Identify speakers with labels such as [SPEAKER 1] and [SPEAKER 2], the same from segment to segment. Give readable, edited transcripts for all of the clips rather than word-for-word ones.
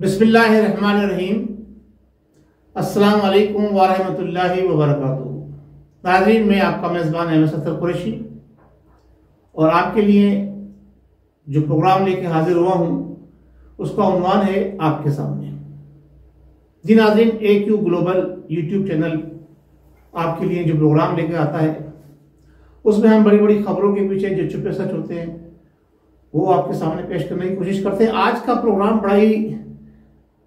[SPEAKER 1] बिस्मिल्लाहिर्रहमानिर्रहीम। अस्सलाम वालेकुम वरहमतुल्लाहि वबरकातुहू। नाज़रीन, मैं आपका मेज़बान अहमद सत्तर कुरैशी और आपके लिए जो प्रोग्राम लेके हाजिर हुआ हूँ उसका उन्वान है आपके सामने। जी नाज़रीन, AQ ग्लोबल यूट्यूब चैनल आपके लिए जो प्रोग्राम लेके आता है उसमें हम बड़ी बड़ी खबरों के पीछे जो छुपे सच होते हैं वो आपके सामने पेश करने की कोशिश करते हैं। आज का प्रोग्राम बड़ा ही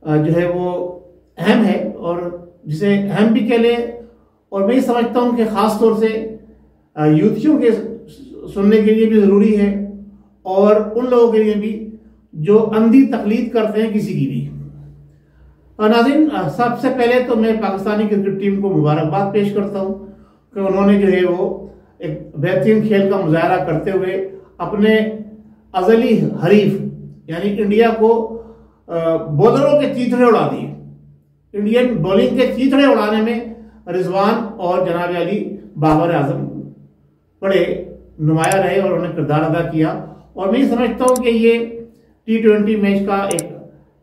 [SPEAKER 1] जो है वो अहम है और जिसे अहम भी कह लें, और मैं समझता हूं कि खास तौर से यूथियों के सुनने के लिए भी जरूरी है और उन लोगों के लिए भी जो अंधी तकलीद करते हैं किसी की भी। नाज़रीन, सबसे पहले तो मैं पाकिस्तानी क्रिकेट टीम को मुबारकबाद पेश करता हूं कि उन्होंने जो है वो एक बेहतरीन खेल का मुजाहरा करते हुए अपने अजली हरीफ यानी इंडिया को बॉलरों के चीथड़े उड़ा दिए। इंडियन बॉलिंग के चीथड़े उड़ाने में रिजवान और जनाब अली बाबर आजम बड़े नुमाया रहे और उन्होंने किरदार अदा किया। और मैं समझता हूं कि ये T20 मैच का एक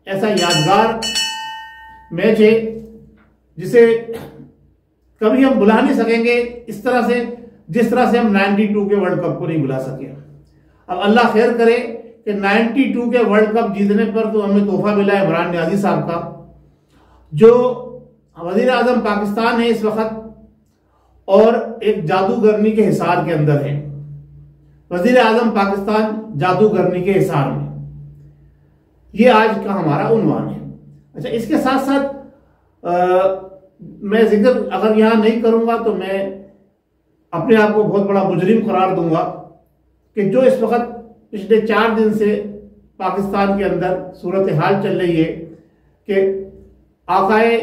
[SPEAKER 1] ऐसा यादगार मैच है जिसे कभी हम भुला नहीं सकेंगे इस तरह से, जिस तरह से हम 92 के वर्ल्ड कप को नहीं भुला सके। अब अल्लाह खैर करे कि 92 के वर्ल्ड कप जीतने पर तो हमें तोहफा मिला इमरान नियाजी साहब का, जो वजीर आजम पाकिस्तान है इस वक्त और एक जादूगरनी के हिसार के अंदर है। वजीर आजम पाकिस्तान जादूगरनी के हिसार में, ये आज का हमारा उन्वान है। अच्छा, इसके साथ साथ मैं जिक्र अगर यहां नहीं करूंगा तो मैं अपने आप को बहुत बड़ा मुजरिम करार दूंगा कि जो इस वक्त पिछले 4 दिन से पाकिस्तान के अंदर सूरत हाल चल रही है कि आकाए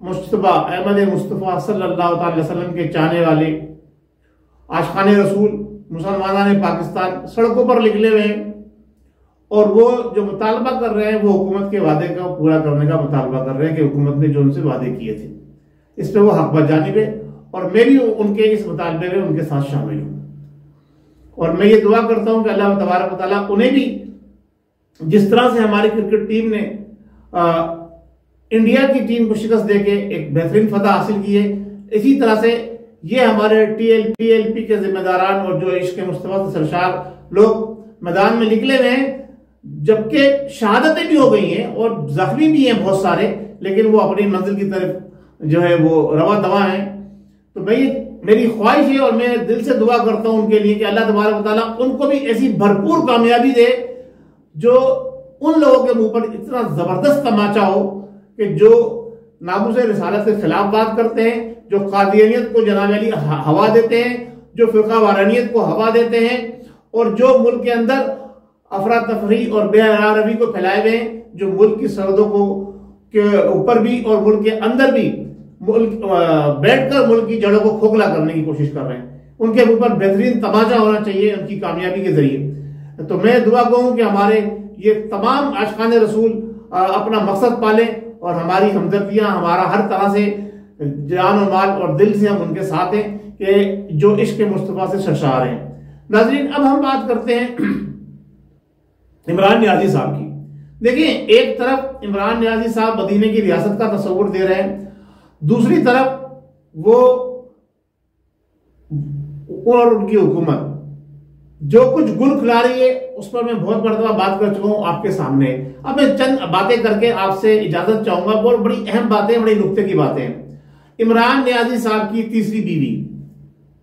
[SPEAKER 1] मुस्तफा अहमद मुस्तफा सल्लल्लाहु अलैहि वसल्लम के चाहने वाले आशिकाने रसूल मुसलमाना ने पाकिस्तान सड़कों पर निकले हुए हैं और वो जो मुतालबा कर रहे हैं वो हुकूमत के वादे का पूरा करने का मुतालबा कर रहे हैं कि हुकूमत ने जो उनसे वादे किए थे इस पर वो हक बजानिब है और मैं भी उनके इस मुतालबे में उनके साथ शामिल हूं। और मैं ये दुआ करता हूं कि अल्लाह तबारक व तआला उन्हें भी जिस तरह से हमारी क्रिकेट टीम ने इंडिया की टीम को शिकस्त देके एक बेहतरीन फतह हासिल की है, इसी तरह से ये हमारे TLP के जिम्मेदारान और जो इश्क मुस्तफा से सरशार लोग मैदान में निकले हुए हैं, जबकि शहादतें भी हो गई हैं और जख्मी भी हैं बहुत सारे, लेकिन वो अपनी मंजिल की तरफ जो है वो रवा दवा हैं। तो मेरी ख्वाहिश है और मैं दिल से दुआ करता हूं उनके लिए कि अल्लाह तबारक व तआला उनको भी ऐसी भरपूर कामयाबी दे जो उन लोगों के मुंह पर इतना जबरदस्त तमाचा हो कि जो नामूस रिसालत के खिलाफ बात करते हैं, जो कादियानियत को जनाब अली हवा देते हैं, जो फिरका वारानियत को हवा देते हैं और जो मुल्क के अंदर अफरा तफरी और बेहरारवी को फैलाए हुए हैं, जो मुल्क की सरहदों को के ऊपर भी और मुल्क के अंदर भी मुल्क बैठकर मुल्क की जड़ों को खोखला करने की कोशिश कर रहे हैं, उनके ऊपर बेहतरीन तमाचा होना चाहिए उनकी कामयाबी के जरिए। तो मैं दुआ कहूं कि हमारे ये तमाम आशिकाने रसूल अपना मकसद पालें और हमारी हमदर्दियां, हमारा हर तरह से जान और माल और दिल से हम उनके साथ हैं कि जो इश्क मुस्तफा से सरशार हैं। नाज़रीन, अब हम बात करते हैं इमरान नियाजी साहब की। देखिए, एक तरफ इमरान नियाजी साहब मदीने की रियासत का तस्वुर दे रहे हैं, दूसरी तरफ वो और उनकी हुकूमत जो कुछ गुल खिला रही है उस पर मैं बहुत मरतबा बात कर चुका हूं आपके सामने। अब मैं चंद बातें करके आपसे इजाजत चाहूंगा। बहुत बड़ी अहम बातें, बड़ी नुक्ते की बातें। इमरान नियाजी साहब की तीसरी बीवी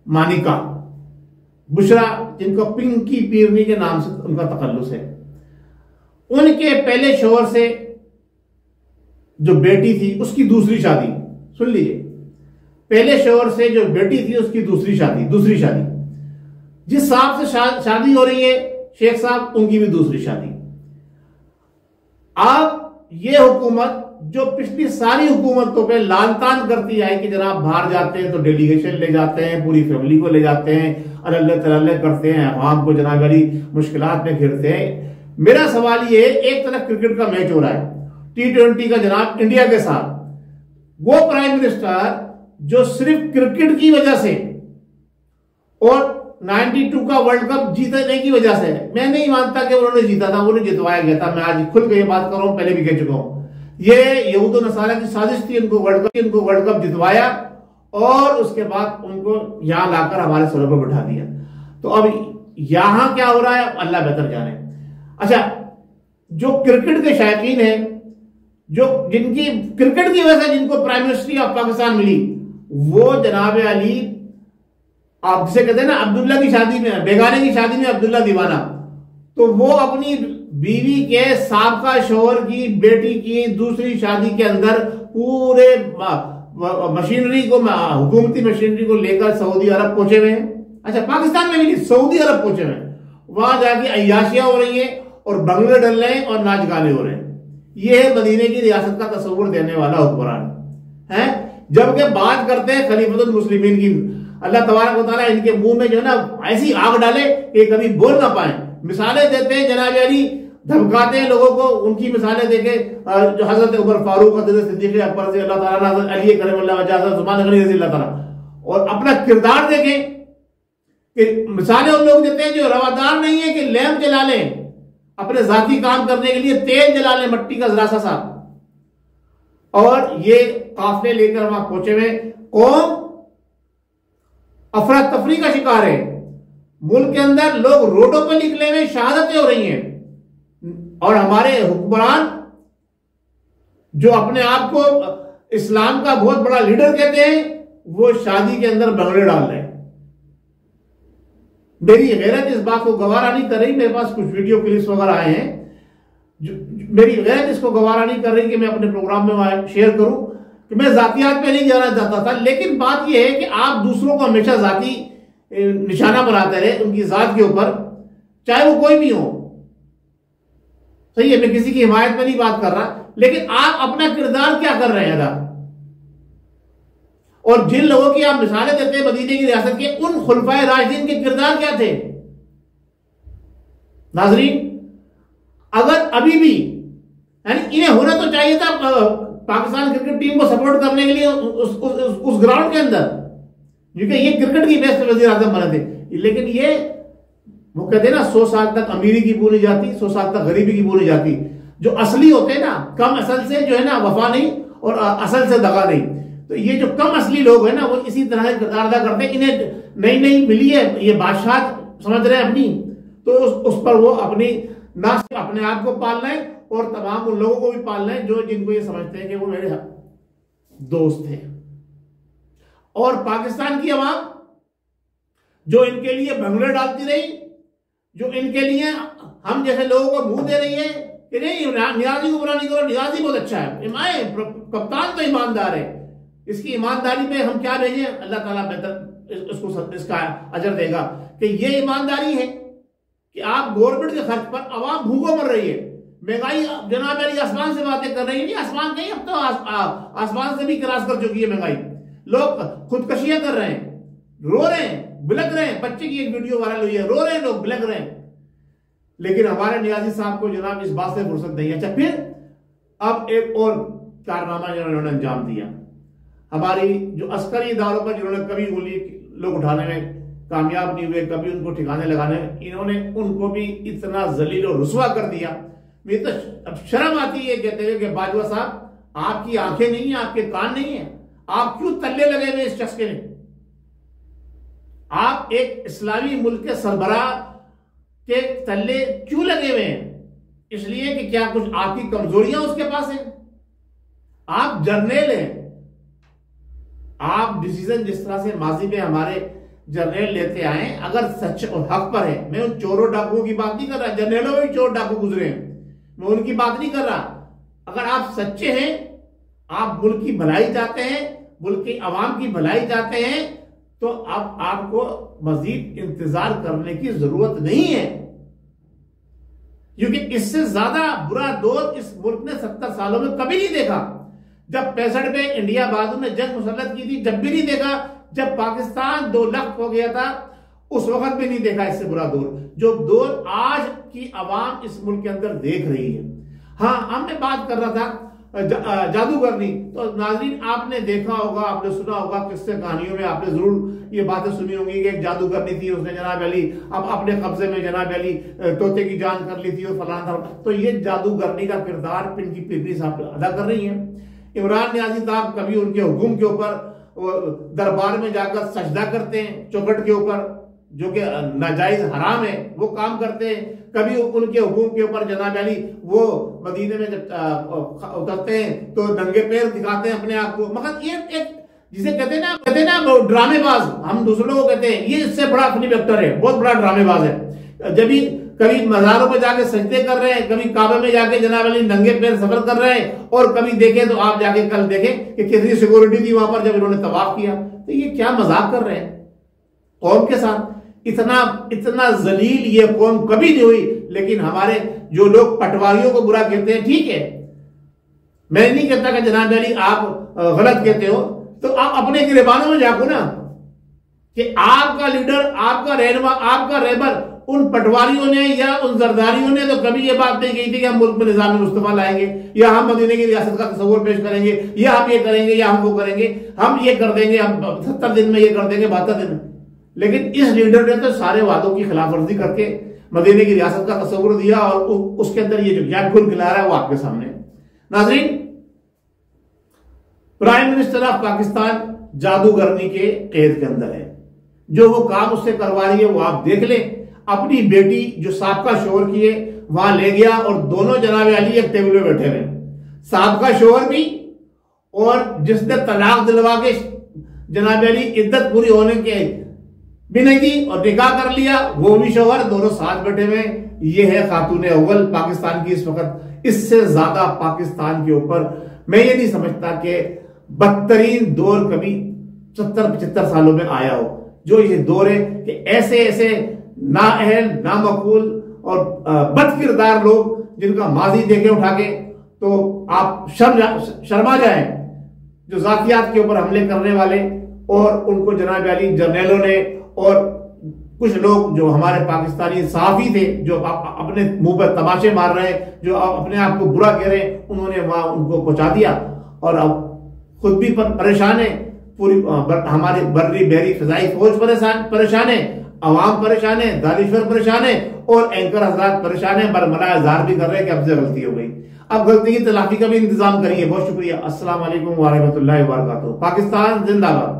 [SPEAKER 1] मानिका बुशरा, जिनको पिंकी पीरनी के नाम से उनका तकल्लुस है, उनके पहले शोहर से जो बेटी थी उसकी दूसरी शादी, सुन लीजिए, पहले शोहर से जो बेटी थी उसकी दूसरी शादी, जिस साहब से शादी हो रही है शेख साहब, उनकी भी दूसरी शादी। अब ये हुकूमत जो पिछली सारी हुकूमतों पे लानतान करती है कि जनाब बाहर जाते हैं तो डेलीगेशन ले जाते हैं, पूरी फैमिली को ले जाते हैं, अल्लाह तल्ला करते हैं, अवाम को जनाब बड़ी मुश्किलात में घिरते हैं। मेरा सवाल ये है, एक तरफ क्रिकेट का मैच हो रहा है T20 का जनाब इंडिया के साथ, वो प्राइम मिनिस्टर जो सिर्फ क्रिकेट की वजह से और 92 का वर्ल्ड कप जीतने की वजह से, मैं नहीं मानता कि उन्होंने जीता था, उन्हें जितवाया गया था। मैं आज खुल के ये बात कर रहा हूं, पहले भी कह चुका हूं, ये यहूद और नसारा की साजिश थी इनको वर्ल्ड कप जितवाया और उसके बाद उनको यहां लाकर हमारे सरों पर बिठा दिया। तो अब यहां क्या हो रहा है अल्लाह बेहतर जाने। अच्छा, जो क्रिकेट के शायकीन हैं, जो जिनकी क्रिकेट की वजह से जिनको प्राइम मिनिस्ट्री ऑफ पाकिस्तान मिली, वो जनाब अली, आप जिसे कहते हैं ना अब्दुल्ला की शादी में, बेगाने की शादी में अब्दुल्ला दीवाना, तो वो अपनी बीवी के साबका शोहर की बेटी की दूसरी शादी के अंदर पूरे मशीनरी को, हुकूमती मशीनरी को लेकर सऊदी अरब पहुंचे हुए हैं। अच्छा, पाकिस्तान में भी नहीं, सऊदी अरब पहुंचे हुए हैं। वहां जाके अय्याशियां हो रही हैं और बंगले डल रहे हैं और नाच गाने हो रहे हैं। यह है मदीने की रियासत का तस्वुर देने वाला हुक्मरान है। जबकि बात करते हैं खलीफतुल मुस्लिमीन की, अल्लाह तबारक व तआला इनके मुंह में जो है ना ऐसी आग डाले कि कभी बोल ना पाए। मिसालें देते हैं जनाब अली, धमकाते हैं लोगों को। उनकी मिसालें देखे जो हजरत उमर फारूक, हजरत सिद्दीक अकबर से अल्लाह ताला, हजरत अली करीमुल्लाह वजह, हजरत उस्मान गनी रज़ी अल्लाह ताला, और अपना किरदार देखें कि मिसालें उन लोग देते हैं जो रवादार नहीं है कि लैंप जला लें अपने जाती काम करने के लिए, तेल जला लें मट्टी का जरा सा, और ये काफले लेकर वहां पहुंचे हुए। कौम अफरा तफरी का शिकार है। मुल्क के अंदर लोग रोडों पर निकले हुए, शहादतें हो रही हैं, और हमारे हुक्मरान जो अपने आप को इस्लाम का बहुत बड़ा लीडर कहते हैं, वो शादी के अंदर बंगले डाल रहे हैं। मेरी गैरत इस बात को गवारा नहीं कर रही। मेरे पास कुछ वीडियो क्लिप्स वगैरह आए हैं, जो मेरी गैरत इसको गवारा नहीं कर रही कि मैं अपने प्रोग्राम में शेयर करूं, कि मैं जातियात पे नहीं जाना चाहता था। लेकिन बात यह है कि आप दूसरों को हमेशा जाति निशाना बनाते रहे उनकी जात के ऊपर, चाहे वो कोई भी हो। सही है, मैं किसी की हिमायत में नहीं बात कर रहा, लेकिन आप अपना किरदार क्या कर रहे हैं अदा। और जिन लोगों की आप मिसालें देते हैं मदीने की रियासत के, उन खुलफाए राशिदीन के किरदार क्या थे। नाजरीन, अगर अभी भी यानी इन्हें होना तो चाहिए था पाकिस्तान क्रिकेट टीम को सपोर्ट करने के लिए उस ग्राउंड के अंदर, क्योंकि ये क्रिकेट की बेस्ट वजीर आजम बने थे। लेकिन ये वो कहते हैं ना 100 साल तक अमीरी की बोली जाती, 100 साल तक गरीबी की बोली जाती। जो असली होते हैं ना, कम असल से जो है ना वफा नहीं और असल से दगा नहीं। तो ये जो कम असली लोग हैं ना, वो इसी तरह से किरदार अदा करते हैं। इन्हें नई नई मिली है, ये बादशाह समझ रहे हैं अपनी, तो उस पर वो अपनी ना सिर्फ अपने आप को पालना है और तमाम उन लोगों को भी पालना है जो जिनको ये समझते हैं कि वो मेरे दोस्त हैं। और पाकिस्तान की आवाम जो इनके लिए भंगड़े डालती रही, जो इनके लिए हम जैसे लोगों को मुंह दे रही है कि नहीं नियाजी को बुरा नहीं करो, नियाजी बहुत अच्छा है, कप्तान तो ईमानदार है, इसकी ईमानदारी पे हम क्या भेजें। अल्लाह ताला बेहतर इसको इसका अजर देगा कि ये ईमानदारी है कि आप गवर्नमेंट के खर्च पर आवाम भूखों मर रही है। महंगाई जनाब मेरी आसमान से बातें कर रही है, नहीं आसमान कहीं, अब तो आसमान से भी क्रॉस कर चुकी है महंगाई। लोग खुदकशियां कर रहे हैं, रो रहे हैं, बिलक रहे हैं। बच्चे की एक वीडियो वायरल हुई है, रो रहे हैं लोग, बिलक रहे हैं। लेकिन हमारे नियाजी साहब को जनाब इस बात से फुर्सत नहीं है। अच्छा, फिर अब एक और कारनामा जिन्होंने अंजाम दिया, हमारी जो अस्करी इदारों पर जिन्होंने कभी उंगली लोग उठाने में कामयाब नहीं हुए, कभी उनको ठिकाने लगाने में, इन्होंने उनको भी इतना जलील और रुसवा कर दिया। मुझे तो अब शर्म आती है कहते हुए कि बाजवा साहब आपकी आंखें नहीं है, आपके कान नहीं है, आप क्यों तल्ले लगे हुए इस शख्स के? आप एक इस्लामी मुल्क के सरबराह के तल्ले क्यों लगे हुए हैं? इसलिए कि क्या कुछ आपकी कमजोरियां उसके पास हैं? आप जर्नल हैं, आप डिसीजन जिस तरह से माजी में हमारे जर्नल लेते आए, अगर सच और हक पर है, मैं उन चोरों डाकुओं की बात नहीं कर रहा, जर्नलों में भी चोर डाकू गुजरे हैं, मैं उनकी बात नहीं कर रहा। अगर आप सच्चे हैं, आप मुल्क की भलाई चाहते हैं, मुल्क की आवाम की भलाई चाहते हैं, तो अब आपको मजीद इंतजार करने की जरूरत नहीं है। क्योंकि इससे ज्यादा बुरा दौर इस मुल्क ने 70 सालों में कभी नहीं देखा। जब 65 में इंडिया बहादुर ने जंग मुसल्लत की थी, जब भी नहीं देखा। जब पाकिस्तान 2 लाख हो गया था, उस वक्त भी नहीं देखा इससे बुरा दौर, जो दौर आज की आवाम इस मुल्क के अंदर देख रही है। हाँ, हमने बात कर रहा था जादूगरनी, तो नाज़रीन आपने देखा होगा, आपने सुना होगा, किस्से कहानियों में आपने जरूर ये बातें सुनी होंगी कि एक जादूगरनी थी, उसने जनाब अली अब अपने कब्जे में जनाब अली तोते की जान कर ली थी और फलाना था। तो ये जादूगरनी का किरदार पिंकी पिपरी साहब अदा कर रही है। इमरान नियाजी साहब कभी उनके हुक्म के ऊपर दरबार में जाकर सजदा करते हैं, चौखट के ऊपर, जो कि नाजायज हराम है, वो काम करते हैं। कभी उनके हुक्म के ऊपर जनाब अली वो मदीने में उतरते हैं तो नंगे पैर दिखाते हैं अपने आप को। मगर ये एक जिसे कहते हैं ना ड्रामेबाज, हम दूसरों को कहते हैं, ये इससे बड़ा फिल्म एक्टर है, बहुत बड़ा ड्रामेबाज है। जब भी कभी मज़ारों पर जाके सजदे कर रहे हैं, कभी काबे में जाके जनाब अली नंगे पैर सफर कर रहे हैं, और कभी देखें तो आप जाके कल देखें कि कितनी सिक्योरिटी थी वहां पर जब इन्होंने तवाफ किया। तो ये क्या मजाक कर रहे हैं कौम के साथ? इतना जलील ये कौम कभी नहीं हुई। लेकिन हमारे जो लोग पटवारियों को बुरा कहते हैं, ठीक है, मैं नहीं कहता कि जनाब अली आप गलत कहते हो, तो आप अपने गिरबानों में झांको ना कि आपका लीडर, आपका रहनुमा, आपका रहबर, उन पटवारियों ने या उन जरदारियों ने तो कभी ये बात नहीं कही थी कि हम मुल्क में निजाम मुस्तफा लाएंगे, या हम मदीने की रियासत का तस्वुर पेश करेंगे, या हम ये करेंगे, या हम वो करेंगे, हम ये कर देंगे, हम 70 दिन में ये कर देंगे, 72 दिन में। लेकिन इस लीडर ने तो सारे वादों की खिलाफवर्जी करके मदीने की रियासत का तस्वुर दिया, और उसके अंदर ये जो जैकफुल खिला रहा है वो आपके सामने। नाज़रीन, प्राइम मिनिस्टर ऑफ पाकिस्तान जादूगरनी के कैद के अंदर है। जो वो काम उससे करवा रही है वो आप देख लें। अपनी बेटी जो साबका शोहर की है वहां ले गया, और दोनों जनाब अली एक टेबल पे बैठे हुए, साबका शोहर भी और जिसने तलाक दिलवा के जनाब अली इद्दत पूरी होने के भी नहीं दी और निकाह कर लिया, वो भी शोहर, दोनों साथ बैठे हुए। ये है खातून अव्वल पाकिस्तान की इस वक्त। इससे ज्यादा पाकिस्तान के ऊपर मैं ये नहीं समझता कि बदतरीन दौर कभी 70-75 सालों में आया हो। जो ये दौर है कि ऐसे ऐसे नाअहल, नामकूल और बद किरदार लोग जिनका माजी देखे उठा के तो आप शर्मा जाएं, जो जातियात के ऊपर हमले करने वाले, और उनको जनाब अली जर्नैलों ने और कुछ लोग जो हमारे पाकिस्तानी सहाफी थे जो अपने मुंह पर तमाचे मार रहे हैं, जो अपने आप को बुरा कह रहे हैं, उन्होंने वहां उनको पहुंचा दिया। और अब खुद भी परेशान है, पूरी हमारी बर्री बहरी फिजाई फौज परेशान है, अवाम परेशान है, दानिश्वर परेशान है, और एंकर हजरात परेशान है, बरमला इजहार भी कर रहे हैं कि हमसे गलती हो गई। अब गलती की तलाफी का भी इंतजाम करिए। बहुत शुक्रिया। अस्सलाम वालेकुम व रहमतुल्लाहि व बरकातहू। पाकिस्तान जिंदाबाद।